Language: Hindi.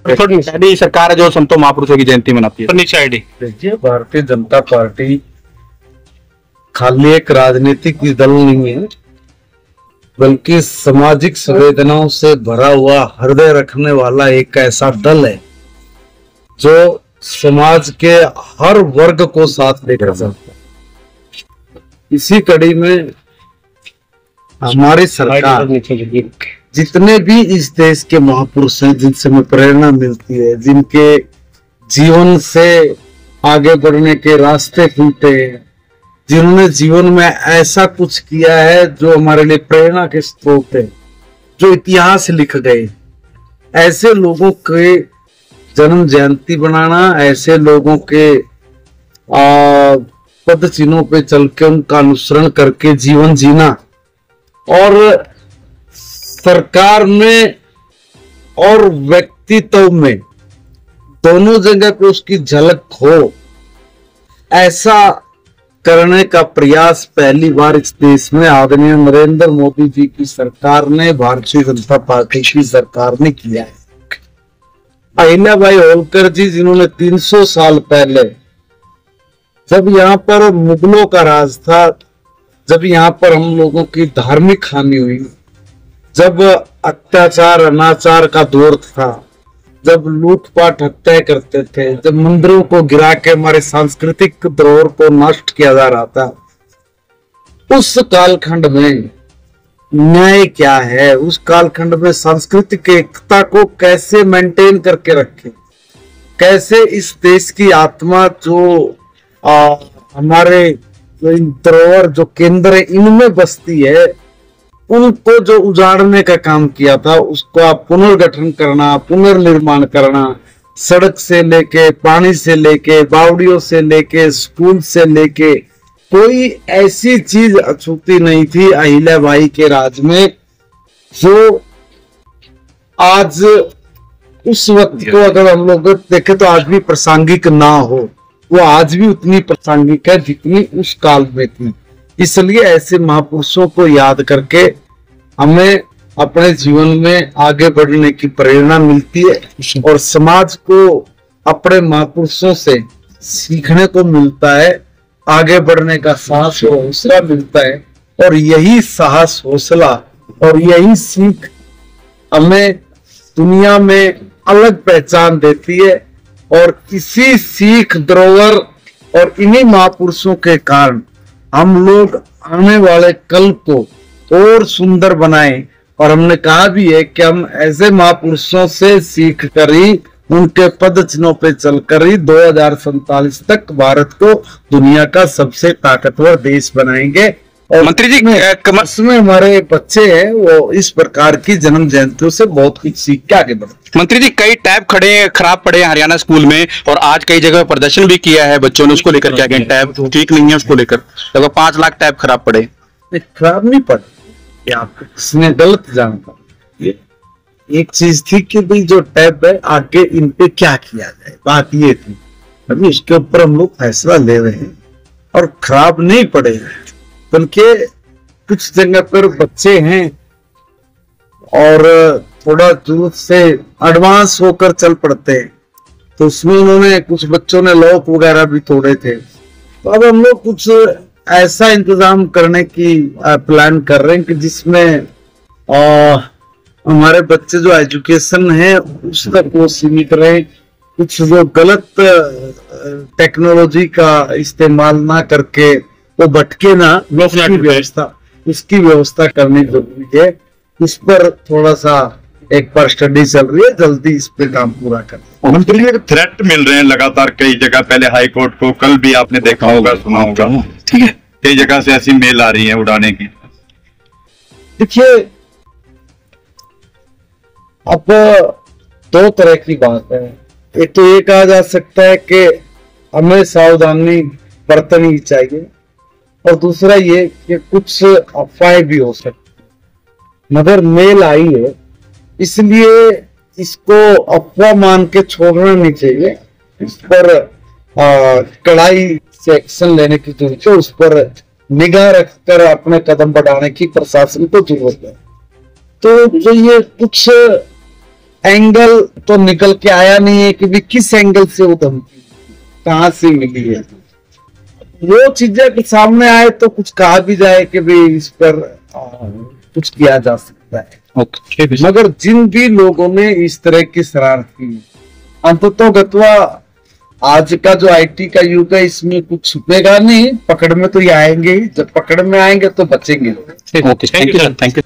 थोड़ी सरकार है जो संतों महापुरुषों की जयंती मनाती है। नीचे आईडी देखिए, भारतीय जनता पार्टी खाली एक राजनीतिक दल नहीं है, बल्कि सामाजिक संवेदनाओं से भरा हुआ हृदय रखने वाला एक ऐसा दल है जो समाज के हर वर्ग को साथ लेकर चलता है। इसी कड़ी में हमारी सरकार जितने भी इस देश के महापुरुष हैं, जिनसे हमें प्रेरणा मिलती है, जिनके जीवन से आगे बढ़ने के रास्ते खुलते हैं, जिन्होंने जीवन में ऐसा कुछ किया है जो हमारे लिए प्रेरणा के स्रोत है, जो इतिहास लिख गए, ऐसे लोगों के जन्म जयंती बनाना, ऐसे लोगों के पद चिन्हों पे चल के उनका अनुसरण करके जीवन जीना और सरकार में और व्यक्तित्व में दोनों जगह पे उसकी झलक हो, ऐसा करने का प्रयास पहली बार इस देश में आदरणीय नरेंद्र मोदी जी की सरकार ने, भारतीय जनता पार्टी की सरकार ने किया है। अहिल्याबाई होलकर जी, जिन्होंने 300 साल पहले, जब यहाँ पर मुगलों का राज था, जब यहाँ पर हम लोगों की धार्मिक हानि हुई, जब अत्याचार अनाचार का दौर था, जब लूटपाट हत्या करते थे, जब मंदिरों को गिरा के हमारे सांस्कृतिक धरोहर को नष्ट किया जा रहा था, उस कालखंड में न्याय क्या है, उस कालखंड में सांस्कृतिक एकता को कैसे मेंटेन करके रखे, कैसे इस देश की आत्मा जो हमारे धरोहर जो केंद्र है इनमें बसती है, उनको जो उजाड़ने का काम किया था, उसका पुनर्गठन करना, पुनर्निर्माण करना, सड़क से लेके, पानी से लेके, बावड़ियों से लेके, स्कूल से लेके, कोई ऐसी चीज अछूती नहीं थी अहिल्याबाई के राज में जो आज उस वक्त को अगर हम लोग देखें तो आज भी प्रासंगिक ना हो। वो आज भी उतनी प्रासंगिक है जितनी उस काल में थी। इसलिए ऐसे महापुरुषों को याद करके हमें अपने जीवन में आगे बढ़ने की प्रेरणा मिलती है और समाज को अपने महापुरुषों से सीखने को मिलता है, आगे बढ़ने का साहस और हौसला मिलता है। और यही साहस, हौसला और यही सीख हमें दुनिया में अलग पहचान देती है। और इसी सीख, धरोहर और इन्हीं महापुरुषों के कारण हम लोग आने वाले कल को और सुंदर बनाएं। और हमने कहा भी है कि हम ऐसे महापुरुषों से सीख कर ही, उनके पद चिन्हों पे चलकर ही 2047 तक भारत को दुनिया का सबसे ताकतवर देश बनाएंगे। और मंत्री जी, इसमें हमारे बच्चे हैं, वो इस प्रकार की जन्म जयंतियों से बहुत कुछ सीख के आगे बढ़ते। मंत्री जी, कई टैब खराब पड़े हैं हरियाणा स्कूल में, और आज कई जगह प्रदर्शन भी किया है बच्चों ने, उसको लेकर क्या कहें? टैब ठीक नहीं है, उसको लेकर लगभग 5 लाख टैब खराब पड़े। खराब नहीं पड़े, इसने गलत जानता। एक चीज थी कि भाई जो टैब है आगे इन पे क्या किया जाए, बात ये थी। अभी इसके ऊपर हम लोग फैसला ले रहे हैं और खराब नहीं पड़े, बल्कि कुछ जगह पर बच्चे हैं और थोड़ा दूर से एडवांस होकर चल पड़ते हैं, तो उसमें उन्होंने, कुछ बच्चों ने लॉक वगैरह भी तोड़े थे। तो अब हम लोग कुछ ऐसा इंतजाम करने की प्लान कर रहे हैं कि जिसमें हमारे बच्चे जो एजुकेशन है उस तक वो सीमित रहे, कुछ जो गलत टेक्नोलॉजी का इस्तेमाल ना करके वो भटके ना, उसकी व्यवस्था करनी जरूरी है। इस पर थोड़ा सा एक पर स्टडी चल रही है, जल्दी इस पे काम पूरा कर। मंत्री, थ्रेट मिल रहे हैं लगातार कई जगह, पहले हाई कोर्ट को, कल भी आपने देखा होगा, सुना होगा, ठीक है, कई जगह से ऐसी मेल आ रही है उड़ाने की। देखिए, अब 2 तरह की बात है। एक तो ये कहा जा सकता है कि हमें सावधानी बरतनी चाहिए, और दूसरा ये कि कुछ अफवाहें भी हो सकती, मगर मेल आई है इसलिए इसको अफवाह मान के छोड़ना नहीं चाहिए। इस पर कड़ाई से एक्शन लेने की जरूरत है, उस पर निगाह रखकर अपने कदम बढ़ाने की प्रशासन को जरूरत है। तो जो ये कुछ एंगल तो निकल के आया नहीं है कि भी किस एंगल से वो धमकी कहां से मिली है। वो चीजें सामने आए तो कुछ कहा भी जाए कि भी इस पर कुछ किया जा सकता है। ओके, मगर जिन भी लोगों ने इस तरह की शरारत की, अंततोगत्वा आज का जो आईटी का युग है इसमें कुछ छुपेगा नहीं, पकड़ में तो ये आएंगे ही। जब पकड़ में आएंगे तो बचेंगे। Okay, thank you sir, thank you.